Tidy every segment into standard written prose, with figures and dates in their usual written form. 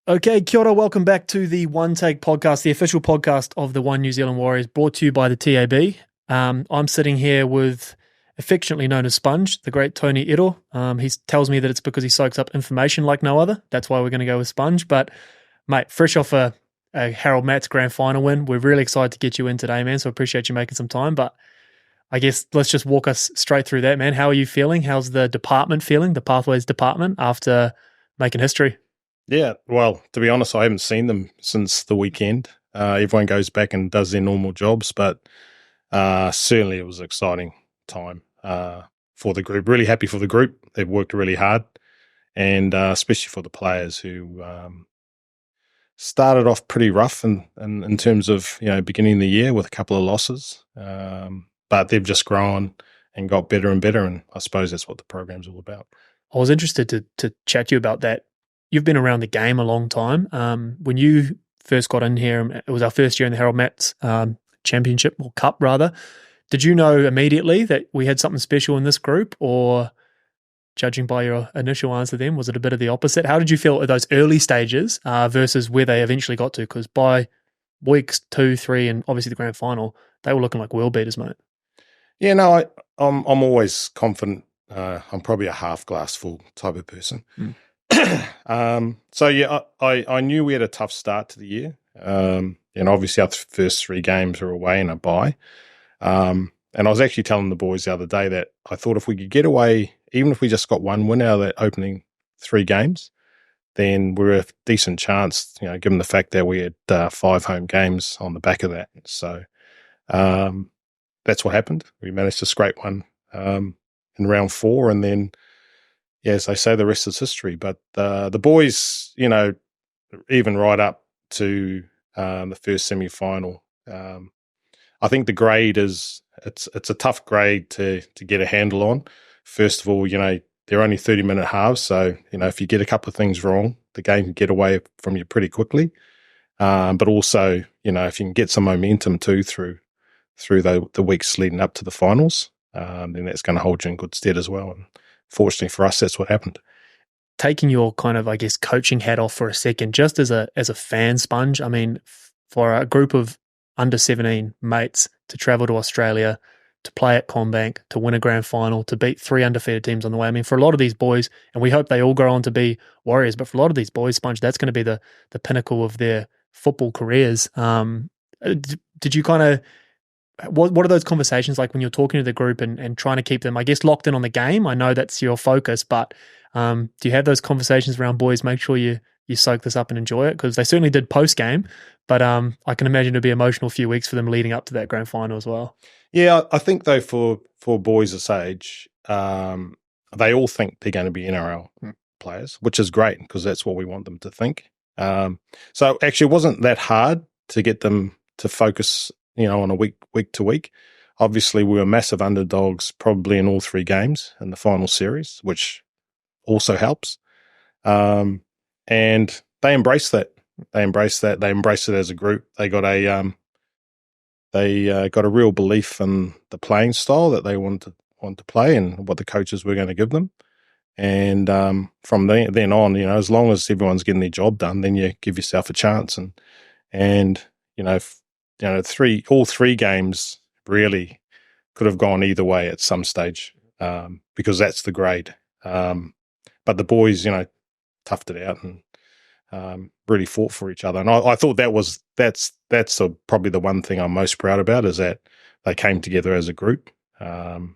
Okay, kia ora, welcome back to the OneTake podcast, the official podcast of the One New Zealand Warriors, brought to you by the TAB. I'm sitting here with affectionately known as Sponge, the great Tony Iro. He tells me that it's because he soaks up information like no other. That's why we're going to go with Sponge. But, mate, fresh off a Harold Matt's grand final win, we're really excited to get you in today, man, so appreciate you making some time. But I guess let's just walk us straight through that, man. How are you feeling? How's the department feeling, the Pathways department, after making history? Yeah, well, to be honest, I haven't seen them since the weekend. Everyone goes back and does their normal jobs, but certainly it was an exciting time for the group. Really happy for the group. They've worked really hard, and especially for the players who started off pretty rough in terms of beginning of the year with a couple of losses, but they've just grown and got better and better, and I suppose that's what the program's all about. I was interested to chat to you about that. You've been around the game a long time. When you first got in here, it was our first year in the Harold Matt's championship, or cup rather. Did you know immediately that we had something special in this group, or judging by your initial answer then, was it a bit of the opposite? How did you feel at those early stages versus where they eventually got to? Because by weeks 2, 3, and obviously the grand final, they were looking like world beaters, mate. Yeah, no, I'm always confident. I'm probably a half glass full type of person. So yeah, I knew we had a tough start to the year. And obviously our first 3 games are away and a bye. And I was actually telling the boys the other day that I thought if we could get away, even if we just got 1 win out of that opening 3 games, then we're a decent chance, given the fact that we had 5 home games on the back of that. So that's what happened. We managed to scrape one in round 4, and then, yeah, as they say, the rest is history. But the boys, even right up to the first semi-final, I think the grade it's a tough grade to get a handle on. First of all, they're only 30-minute halves, so if you get a couple of things wrong, the game can get away from you pretty quickly. But also, if you can get some momentum too through the weeks leading up to the finals, then that's going to hold you in good stead as well. And fortunately for us, that's what happened. Taking your kind of, I guess, coaching hat off for a second, just as a fan, Sponge, I mean, for a group of under 17 mates to travel to Australia, to play at CommBank, to win a grand final, to beat 3 undefeated teams on the way. I mean, for a lot of these boys, and we hope they all grow on to be Warriors, but for a lot of these boys, Sponge, that's going to be the pinnacle of their football careers. Did you kind of, what are those conversations like when you're talking to the group and trying to keep them, I guess, locked in on the game? I know that's your focus, but do you have those conversations around, boys, make sure you soak this up and enjoy it? Because they certainly did post-game, but I can imagine it'd be an emotional few weeks for them leading up to that grand final as well. Yeah, I think, though, for boys this age, they all think they're going to be NRL players, which is great because that's what we want them to think. So actually it wasn't that hard to get them to focus on a week to week. Obviously, we were massive underdogs probably in all 3 games in the final series, which also helps. And they embraced that. They embraced it as a group. They got a real belief in the playing style that they want to play and what the coaches were going to give them. And from then on, as long as everyone's getting their job done, then you give yourself a chance. And all 3 games really could have gone either way at some stage because that's the grade. But the boys, toughed it out and really fought for each other. And I thought that's probably the one thing I'm most proud about, is that they came together as a group. And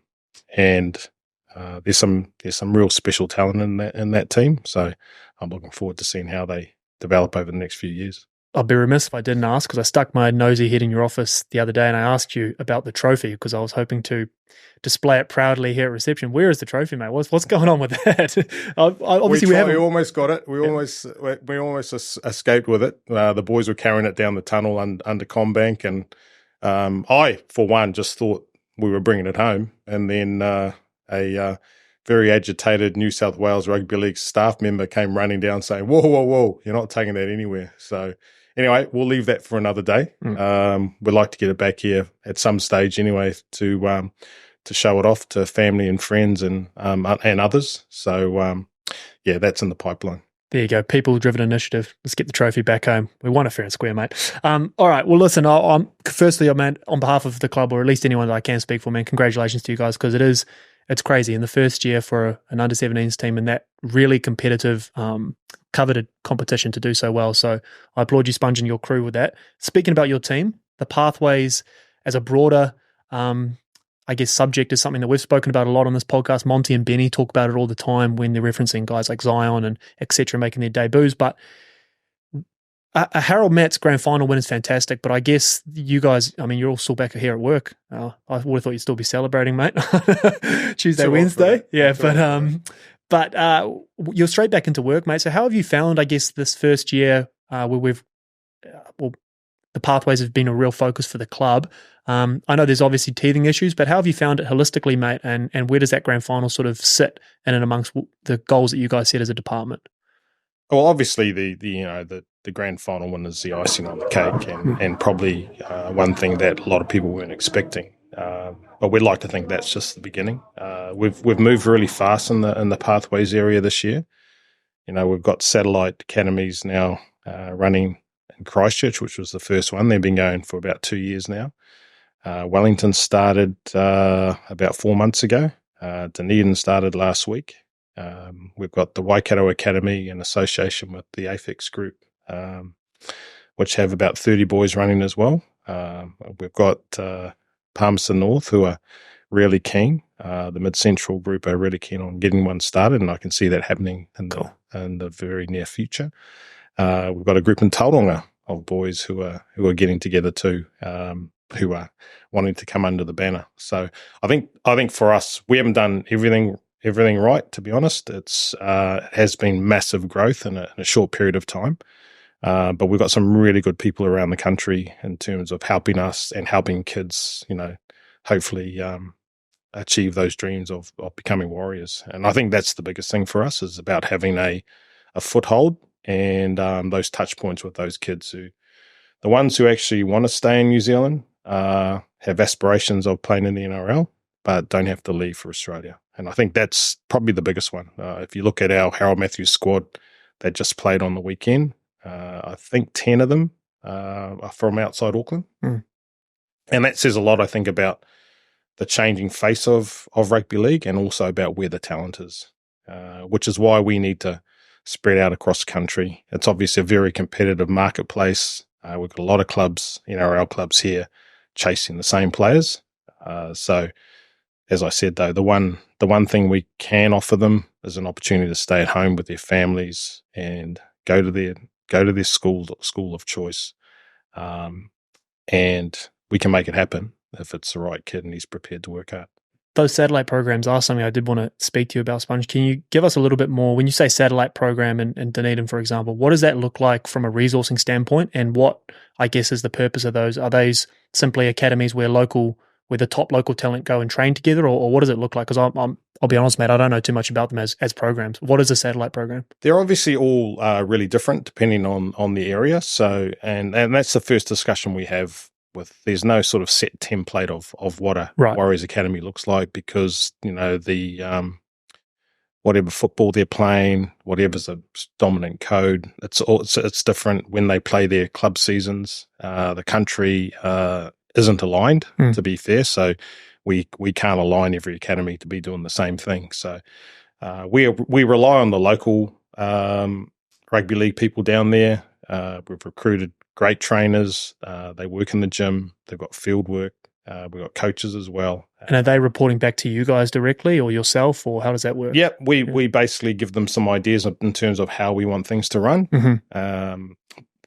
there's some real special talent in that team. So I'm looking forward to seeing how they develop over the next few years. I'd be remiss if I didn't ask, because I stuck my nosy head in your office the other day and I asked you about the trophy because I was hoping to display it proudly here at reception. Where is the trophy, mate? What's going on with that? Obviously, we almost got it. We almost escaped with it. The boys were carrying it down the tunnel under CommBank, and I, for one, just thought we were bringing it home, and then a very agitated New South Wales Rugby League staff member came running down saying, whoa, you're not taking that anywhere. So anyway, we'll leave that for another day. We'd like to get it back here at some stage anyway to show it off to family and friends and others. So yeah, that's in the pipeline. There you go. People-driven initiative. Let's get the trophy back home. We won it fair and square, mate. All right. Well, listen, firstly, man, on behalf of the club, or at least anyone that I can speak for, man, congratulations to you guys, because it's crazy. In the first year for an under-17s team in that really competitive, coveted competition to do so well. So I applaud you, Sponge, and your crew with that. Speaking about your team, the pathways as a broader I guess subject is something that we've spoken about a lot on this podcast. Monty and Benny talk about it all the time when they're referencing guys like Zion and etc. making their debuts. But a Harold Matt's grand final win is fantastic. But I guess you guys, I mean, you're all still back here at work. I would have thought you'd still be celebrating, mate. Tuesday, Wednesday. Yeah, but you're straight back into work, mate. So how have you found, I guess, this first year where the pathways have been a real focus for the club? I know there's obviously teething issues, but how have you found it holistically, mate? And where does that grand final sort of sit in and amongst the goals that you guys set as a department? Well, obviously the grand final win is the icing on the cake, and probably one thing that a lot of people weren't expecting. But we'd like to think that's just the beginning. We've moved really fast in the pathways area this year. We've got satellite academies now running in Christchurch, which was the first one. They've been going for about 2 years now. Wellington started about 4 months ago. Dunedin started last week. We've got the Waikato Academy in association with the AFEX group, which have about 30 boys running as well. We've got Palmerston North, who are really keen. The Mid-Central group are really keen on getting one started, and I can see that happening in the very near future. We've got a group in Tauranga of boys who are getting together too, who are wanting to come under the banner. So I think for us, we haven't done everything right, to be honest. It has been massive growth in a short period of time. But we've got some really good people around the country in terms of helping us and helping kids, hopefully achieve those dreams of becoming warriors. And I think that's the biggest thing for us, is about having a foothold and those touch points with those kids the ones who actually want to stay in New Zealand, have aspirations of playing in the NRL, but don't have to leave for Australia. And I think that's probably the biggest one. If you look at our Harold Matthews squad that just played on the weekend, I think 10 of them are from outside Auckland. Mm. And that says a lot, I think, about the changing face of rugby league, and also about where the talent is, which is why we need to spread out across the country. It's obviously a very competitive marketplace. We've got a lot of clubs, NRL clubs here, chasing the same players. So, as I said, though, the one thing we can offer them is an opportunity to stay at home with their families and go to their school of choice, and we can make it happen if it's the right kid and he's prepared to work hard. Those satellite programs are something I did want to speak to you about, Sponge. Can you give us a little bit more? When you say satellite program in Dunedin, for example, what does that look like from a resourcing standpoint, and what, I guess, is the purpose of those? Are those simply academies where the top local talent go and train together, or what does it look like? Because I'll be honest, mate, I don't know too much about them as programs. What is a satellite program? They're obviously all really different depending on the area. So, and that's the first discussion we have. There's no sort of set template of what a Warriors Academy looks like, because the whatever football they're playing, whatever's a dominant code, it's different when they play their club seasons. The country isn't aligned, to be fair, so we can't align every academy to be doing the same thing. So we rely on the local rugby league people down there. We've recruited great trainers. They work in the gym. They've got field work. We've got coaches as well. And are they reporting back to you guys directly, or yourself, or how does that work? Yeah, we basically give them some ideas in terms of how we want things to run. Mm-hmm.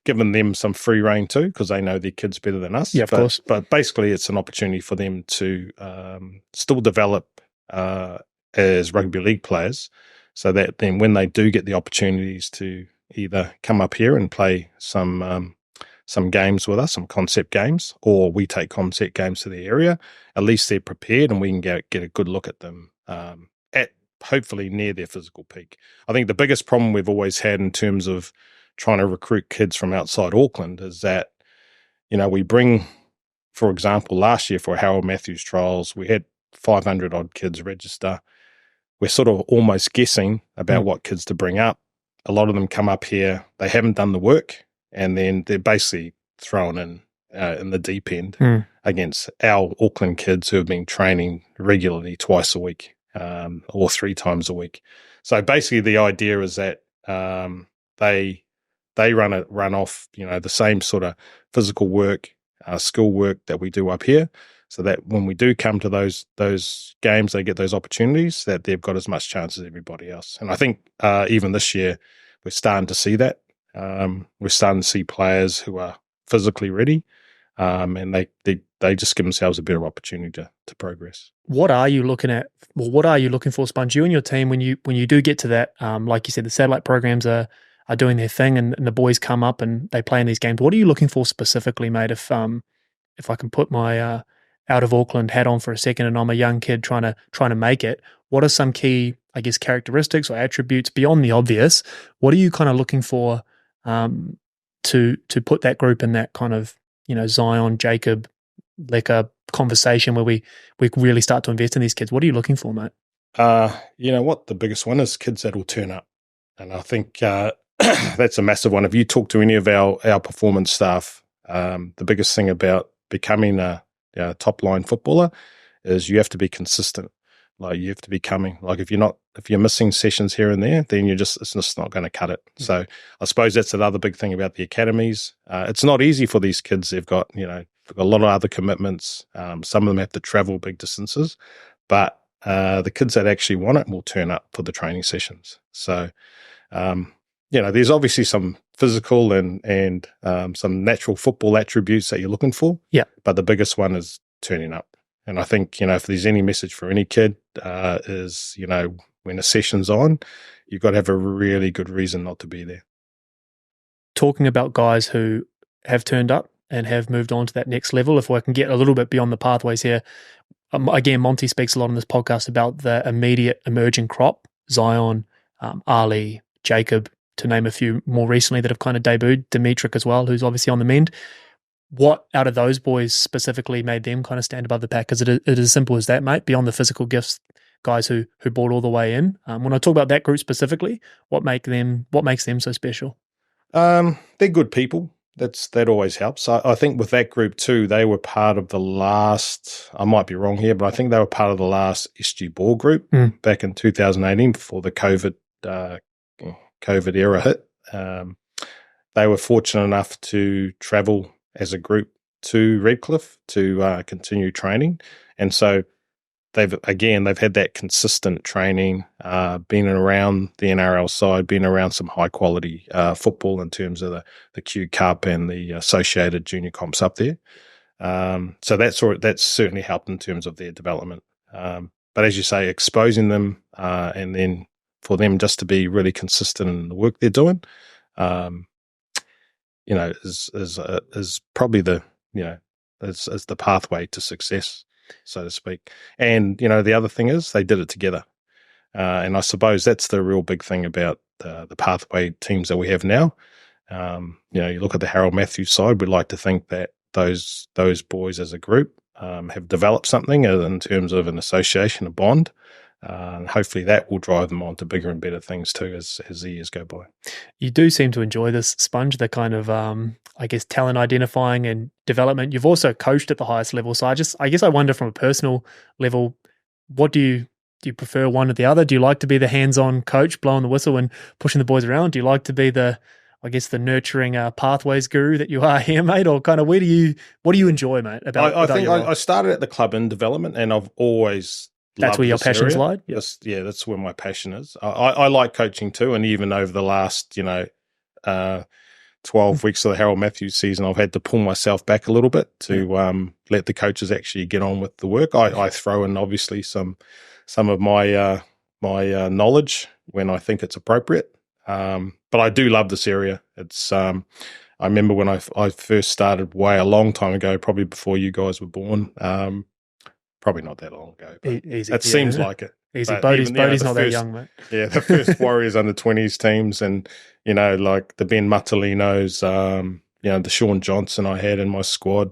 Giving them some free rein too, because they know their kids better than us. Yeah, of course. But basically, it's an opportunity for them to still develop as rugby league players, so that then when they do get the opportunities to either come up here and play some games with us, some concept games, or we take concept games to the area, at least they're prepared and we can get a good look at them at hopefully near their physical peak. I think the biggest problem we've always had in terms of trying to recruit kids from outside Auckland is that, we bring, for example, last year for Harold Matthews trials, we had 500 odd kids register. We're sort of almost guessing about what kids to bring up. a lot of them come up here, they haven't done the work, and then they're basically thrown in the deep end against our Auckland kids who have been training regularly twice a week or 3 times a week. So basically, the idea is that they run off, the same sort of physical work, skill work that we do up here, so that when we do come to those games, they get those opportunities, that they've got as much chance as everybody else. And I think even this year, we're starting to see that. We're starting to see players who are physically ready, and they just give themselves a better opportunity to progress. What are you looking at? Well, what are you looking for, Sponge? You and your team, when you do get to that, like you said, the satellite programs are doing their thing, and the boys come up and they play in these games. What are you looking for specifically, mate? If I can put my out of Auckland hat on for a second, and I'm a young kid trying to make it, what are some key, I guess, characteristics or attributes beyond the obvious? What are you kind of looking for to put that group in that kind of, Zion, Jacob, Lecker conversation where we really start to invest in these kids? What are you looking for, mate? You know what? The biggest one is kids that will turn up. And I think that's a massive one. If you talk to any of our performance staff, the biggest thing about becoming a top line footballer is you have to be consistent. Like, you have to be coming. Like, if you're missing sessions here and there, then it's just not going to cut it. Mm-hmm. So I suppose that's another big thing about the academies. It's not easy for these kids. They've got a lot of other commitments. Some of them have to travel big distances, but the kids that actually want it will turn up for the training sessions. So, there's obviously some physical and some natural football attributes that you're looking for. Yeah. But the biggest one is turning up. And I think, if there's any message for any kid, is, when a session's on, you've got to have a really good reason not to be there. Talking about guys who have turned up and have moved on to that next level, if I can get a little bit beyond the pathways here, again, Monty speaks a lot on this podcast about the immediate emerging crop, Zion, Ali, Jacob, to name a few more recently that have kind of debuted, Dimitrik as well, who's obviously on the mend. What out of those boys specifically made them kind of stand above the pack? Is it as simple as that, mate? Beyond the physical gifts, guys who bought all the way in. When I talk about that group specifically, what makes them so special? They're good people. That always helps. I think with that group too, they were part of the last, I might be wrong here, but I think they were part of the last SG Ball group back in 2018 before the COVID era hit. They were fortunate enough to travel as a group to Redcliffe to continue training. And so they've had that consistent training, been around the NRL side, been around some high quality football in terms of the Q Cup and the associated junior comps up there. So that's certainly helped in terms of their development. But as you say, exposing them and then for them just to be really consistent in the work they're doing, is probably is the pathway to success, so to speak. And, the other thing is they did it together. And I suppose that's the real big thing about the pathway teams that we have now. You look at the Harold Matthews side, we'd like to think that those boys as a group have developed something in terms of an association, a bond. And hopefully that will drive them on to bigger and better things too as the years go by. You do seem to enjoy this, Sponge, the kind of, talent identifying and development. You've also coached at the highest level. So I guess I wonder from a personal level, what do you prefer one or the other? Do you like to be the hands-on coach, blowing the whistle and pushing the boys around? Do you like to be the nurturing pathways guru that you are here, mate? Or kind of what do you enjoy, mate? I started at the club in development, and I've always that's where your passions lie? Yep. That's where my passion is. I like coaching too, and even over the last 12 weeks of the Harold Matthews season, I've had to pull myself back a little bit to let the coaches actually get on with the work. I throw in obviously some of my knowledge when I think it's appropriate, but I do love this area. It's I remember when I first started a long time ago, probably before you guys were born. Probably not that long ago. Easy. It seems like it. Easy. Bodie's not that young, mate. Yeah, the first Warriors under 20s teams, and like the Ben Matalinos, the Sean Johnson I had in my squad.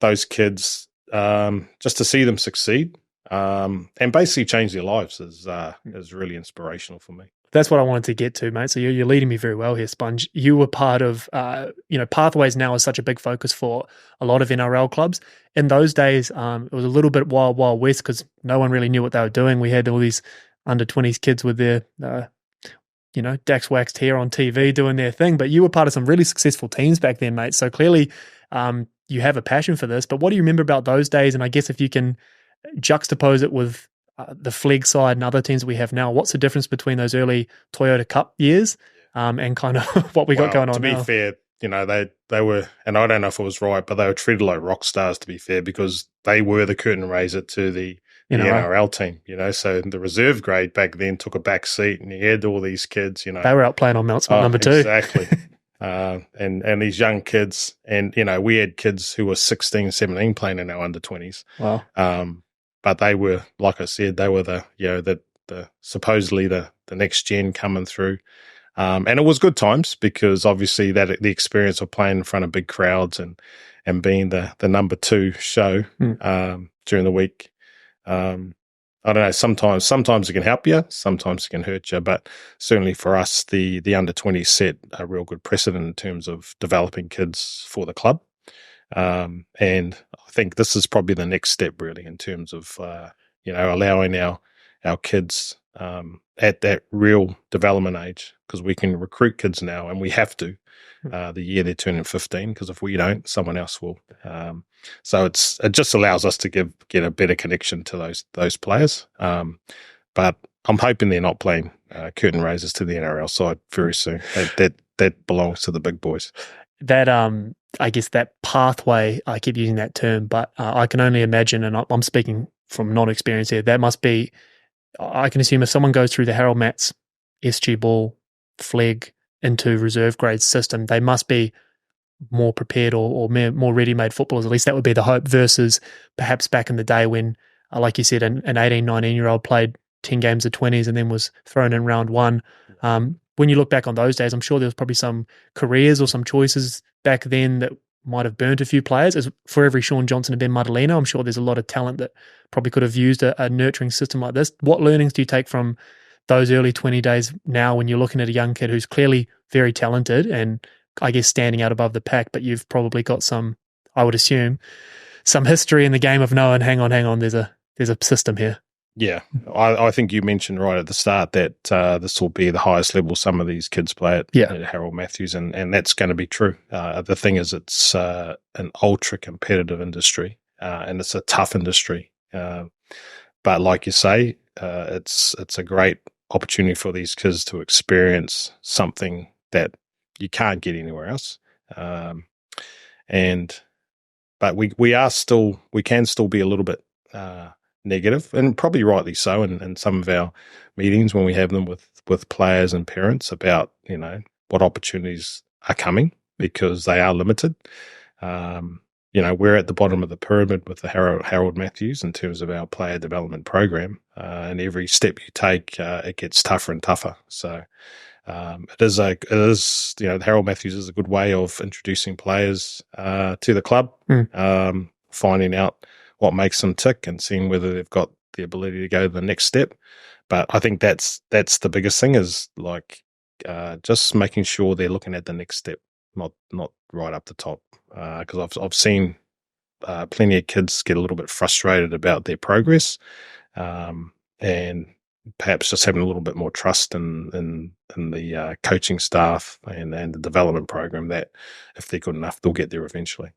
Those kids, just to see them succeed and basically change their lives is really inspirational for me. That's what I wanted to get to, mate. So you're leading me very well here, Sponge. You were part of, pathways now is such a big focus for a lot of NRL clubs. In those days, it was a little bit wild west because no one really knew what they were doing. We had all these under-20s kids with their, Dax waxed hair on TV doing their thing. But you were part of some really successful teams back then, mate. So clearly you have a passion for this. But what do you remember about those days? And I guess if you can juxtapose it with the Flegg side and other teams that we have now, what's the difference between those early Toyota Cup years and kind of what we got going on now? To be fair, they were, and I don't know if it was right, but they were treated like rock stars, to be fair, because they were the curtain raiser to the NRL team, so the reserve grade back then took a back seat and you had all these kids, They were out playing on Mount Smart number 2. Exactly. And these young kids, and, we had kids who were 16, 17 playing in our under-20s. Wow. But they were, like I said, they were the supposedly the next gen coming through. And it was good times because obviously that the experience of playing in front of big crowds and being the number 2 show during the week. I don't know, sometimes it can help you, sometimes it can hurt you, but certainly for us, the under-20 set a real good precedent in terms of developing kids for the club. And I think this is probably the next step really in terms of, allowing our kids at that real development age, because we can recruit kids now and we have to the year they're turning 15, because if we don't, someone else will. So it just allows us to get a better connection to those players. But I'm hoping they're not playing curtain raisers to the NRL side very soon. That belongs to the big boys. That I guess that pathway, I keep using that term, but I can only imagine, and I'm speaking from non-experience here, that must be, I can assume if someone goes through the Harold Matts, SG Ball, Flegg into reserve grade system, they must be more prepared or more ready-made footballers. At least that would be the hope, versus perhaps back in the day when, like you said, an 18, 19-year-old played 10 games of 20s and then was thrown in round 1. When you look back on those days, I'm sure there was probably some careers or some choices back then that might have burnt a few players. As for every Sean Johnson and Ben Madaleno, I'm sure there's a lot of talent that probably could have used a nurturing system like this. What learnings do you take from those early 20 days now when you're looking at a young kid who's clearly very talented and I guess standing out above the pack, but you've probably got some, I would assume, some history in the game of knowing, hang on, there's a system here. Yeah, I think you mentioned right at the start that this will be the highest level some of these kids play at Harold Matthews, and that's going to be true. The thing is, it's an ultra-competitive industry, and it's a tough industry. But like you say, it's a great opportunity for these kids to experience something that you can't get anywhere else. But we can still be a little bit negative, and probably rightly so, in some of our meetings when we have them with players and parents about what opportunities are coming, because they are limited. We're at the bottom of the pyramid with the Harold Matthews in terms of our player development program, and every step you take, it gets tougher and tougher. So it is the Harold Matthews is a good way of introducing players to the club, finding out what makes them tick and seeing whether they've got the ability to go to the next step. But I think that's the biggest thing, is like just making sure they're looking at the next step, not right up the top. Because I've seen plenty of kids get a little bit frustrated about their progress, and perhaps just having a little bit more trust in the coaching staff and the development program, that if they're good enough, they'll get there eventually.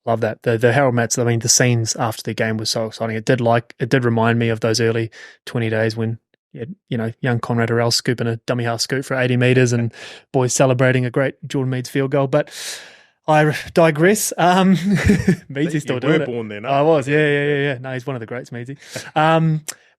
Love that. The Harold Matts, I mean, the scenes after the game was so exciting. It did remind me of those early 20 days when young Conrad Orell scooping a dummy half scoop for 80 metres and boys celebrating a great Jordan Meads field goal. But I digress. Meadsy still doing it. You were born then. I was, yeah. No, he's one of the greats, Meadsy.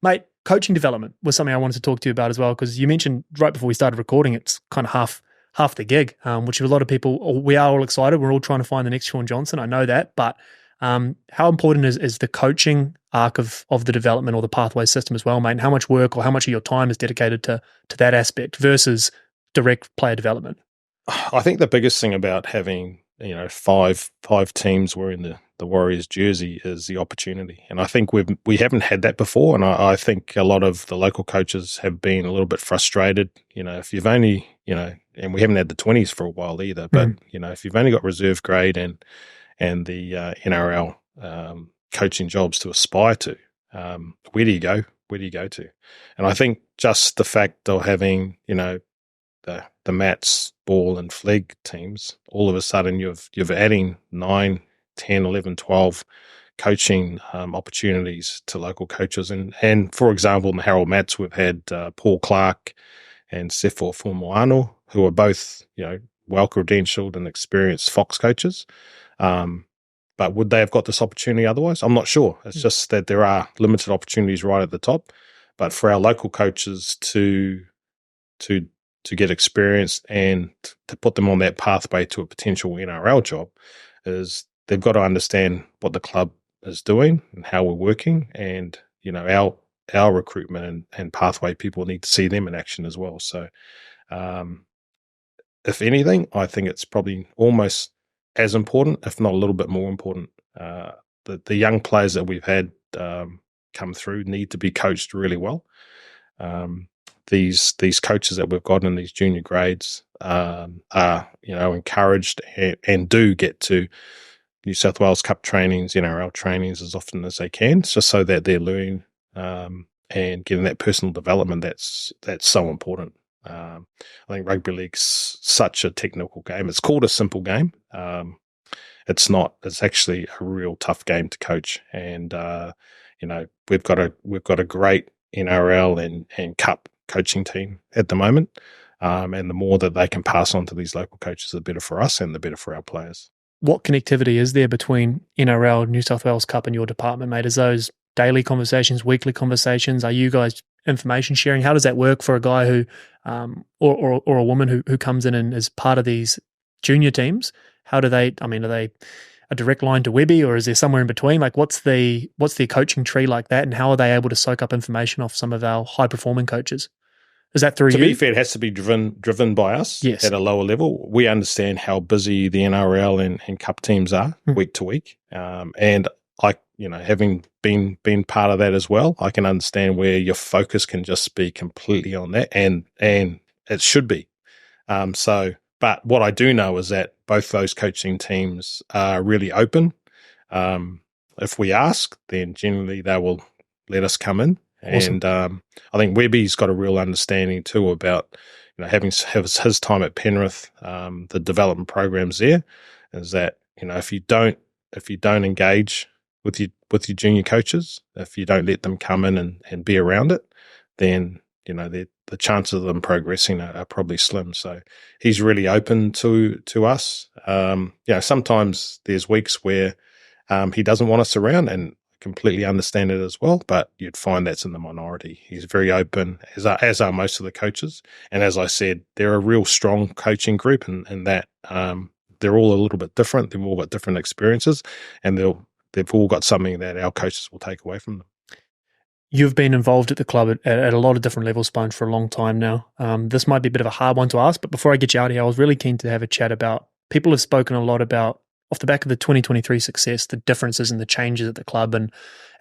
Mate, coaching development was something I wanted to talk to you about as well, because you mentioned right before we started recording, it's kind of half the gig, which a lot of people, we are all excited. We're all trying to find the next Sean Johnson. I know that, but how important is the coaching arc of the development or the pathway system as well, mate? And how much work or how much of your time is dedicated to that aspect versus direct player development? I think the biggest thing about having five teams wearing the the Warriors jersey is the opportunity. And I think we haven't had that before. And I think a lot of the local coaches have been a little bit frustrated. If you've only, and we haven't had the 20s for a while either, but, if you've only got reserve grade and the NRL coaching jobs to aspire to, where do you go? Where do you go to? And I think just the fact of having, the Mats, Ball and Flegg teams, all of a sudden you're adding 9, 10, 11, 12 coaching opportunities to local coaches. And for example, in the Harold Mats, we've had Paul Clark and Sefo Fumoano, who are both, well-credentialed and experienced Fox coaches. But would they have got this opportunity otherwise? I'm not sure. It's just that there are limited opportunities right at the top. But for our local coaches to get experience and to put them on that pathway to a potential NRL job, is they've got to understand what the club is doing and how we're working, and our recruitment and pathway people need to see them in action as well. So, if anything, I think it's probably almost as important, if not a little bit more important. The young players that we've had come through need to be coached really well. These coaches that we've got in these junior grades are encouraged and do get to New South Wales Cup trainings, NRL trainings as often as they can, just so that they're learning and getting that personal development that's so important. I think rugby league's such a technical game. It's called a simple game. It's not. It's actually a real tough game to coach, and we've got a great NRL and Cup coaching team at the moment, and the more that they can pass on to these local coaches, the better for us and the better for our players. What connectivity is there between NRL, New South Wales Cup, and your department, mate? Is those daily conversations, weekly conversations? Are you guys information sharing? How does that work for a guy who, or a woman who comes in and is part of these junior teams? How do they? I mean, are they a direct line to Webby, or is there somewhere in between? Like, what's the coaching tree like that, and how are they able to soak up information off some of our high performing coaches? Is that through you? To be fair, it has to be driven by us at a lower level. We understand how busy the NRL and Cup teams are week to week, and I, having been part of that as well, I can understand where your focus can just be completely on that, and it should be. But what I do know is that both those coaching teams are really open. If we ask, then generally they will let us come in. Awesome. And I think Webby's got a real understanding too about having his time at Penrith, the development programs there, is that if you don't engage with your junior coaches, if you don't let them come in and be around it, then the chances of them progressing are probably slim. So he's really open to us. Sometimes there's weeks where he doesn't want us around, and completely understand it as well, but you'd find that's in the minority. He's very open, as are most of the coaches. And as I said, they're a real strong coaching group, and that they're all a little bit different. They've all got different experiences, and they've all got something that our coaches will take away from them. You've been involved at the club at a lot of different levels, Sponge, for a long time now. This might be a bit of a hard one to ask, but before I get you out of here, I was really keen to have a chat about, people have spoken a lot about, off the back of the 2023 success, the differences and the changes at the club, and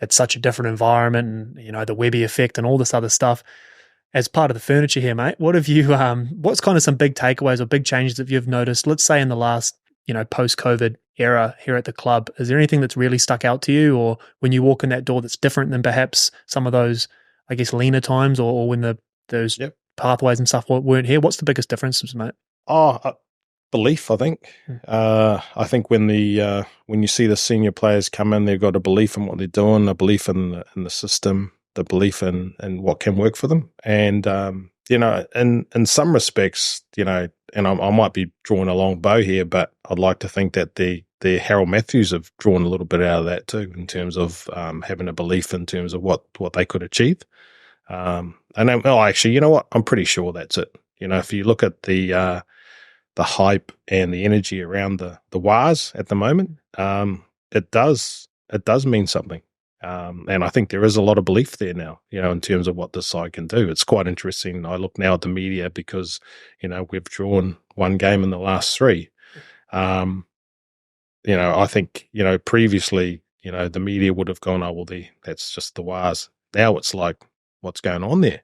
it's such a different environment, and the Webby effect and all this other stuff. As part of the furniture here, mate, what have you? What's kind of some big takeaways or big changes that you've noticed? Let's say in the last, post-COVID era here at the club. Is there anything that's really stuck out to you, or when you walk in that door that's different than perhaps some of those, I guess, leaner times, or when those pathways and stuff weren't here? What's the biggest differences, mate? Belief, I think. I think when you see the senior players come in, they've got a belief in what they're doing, a belief in the system, the belief in what can work for them. And in some respects, and I might be drawing a long bow here, but I'd like to think that the Harold Matthews have drawn a little bit out of that too, in terms of having a belief in terms of what they could achieve. And actually, you know what? I'm pretty sure that's it. If you look at the hype and the energy around the Wars at the moment, it does mean something. And I think there is a lot of belief there now, in terms of what this side can do. It's quite interesting. I look now at the media because, we've drawn one game in the last three. I think, previously, the media would have gone, oh, well, that's just the Wars. Now it's like, what's going on there?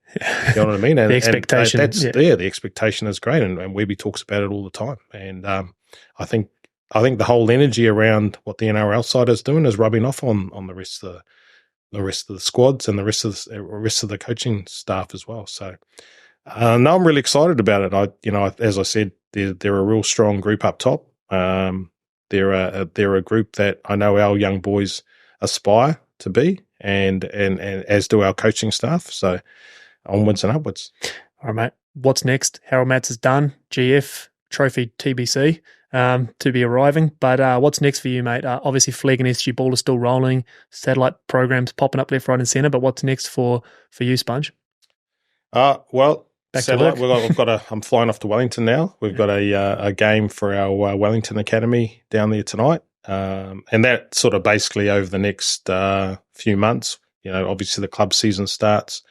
You know what I mean? And, the expectation. the expectation is great. And Webby talks about it all the time. And I think the whole energy around what the NRL side is doing is rubbing off on the rest of the squads and the rest of the coaching staff as well. So, no, I'm really excited about it. As I said, they're a real strong group up top. They're a group that I know our young boys aspire to be, and as do our coaching staff. So onwards and upwards. All right, mate. What's next? Harold Matts is done. GF trophy TBC to be arriving. But what's next for you, mate? Obviously, Flegg and SG Ball are still rolling. Satellite programs popping up left, right, and centre. But what's next for you, Sponge? Well. Back to work. I'm flying off to Wellington now. We've got a game for our Wellington Academy down there tonight, and that sort of basically over the next few months. Obviously the club season starts,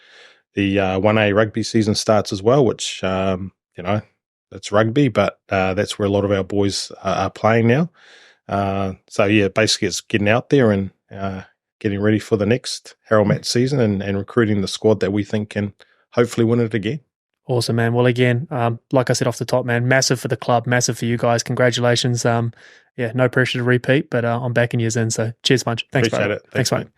the 1A rugby season starts as well, which that's rugby, but that's where a lot of our boys are playing now. So yeah, basically it's getting out there and getting ready for the next Harold Matts season and recruiting the squad that we think can hopefully win it again. Awesome, man. Well, again, like I said off the top, man, massive for the club, massive for you guys. Congratulations. No pressure to repeat, but I'm backing you in. So cheers, Sponge. Thanks, Appreciate bro. it. Thanks, mate.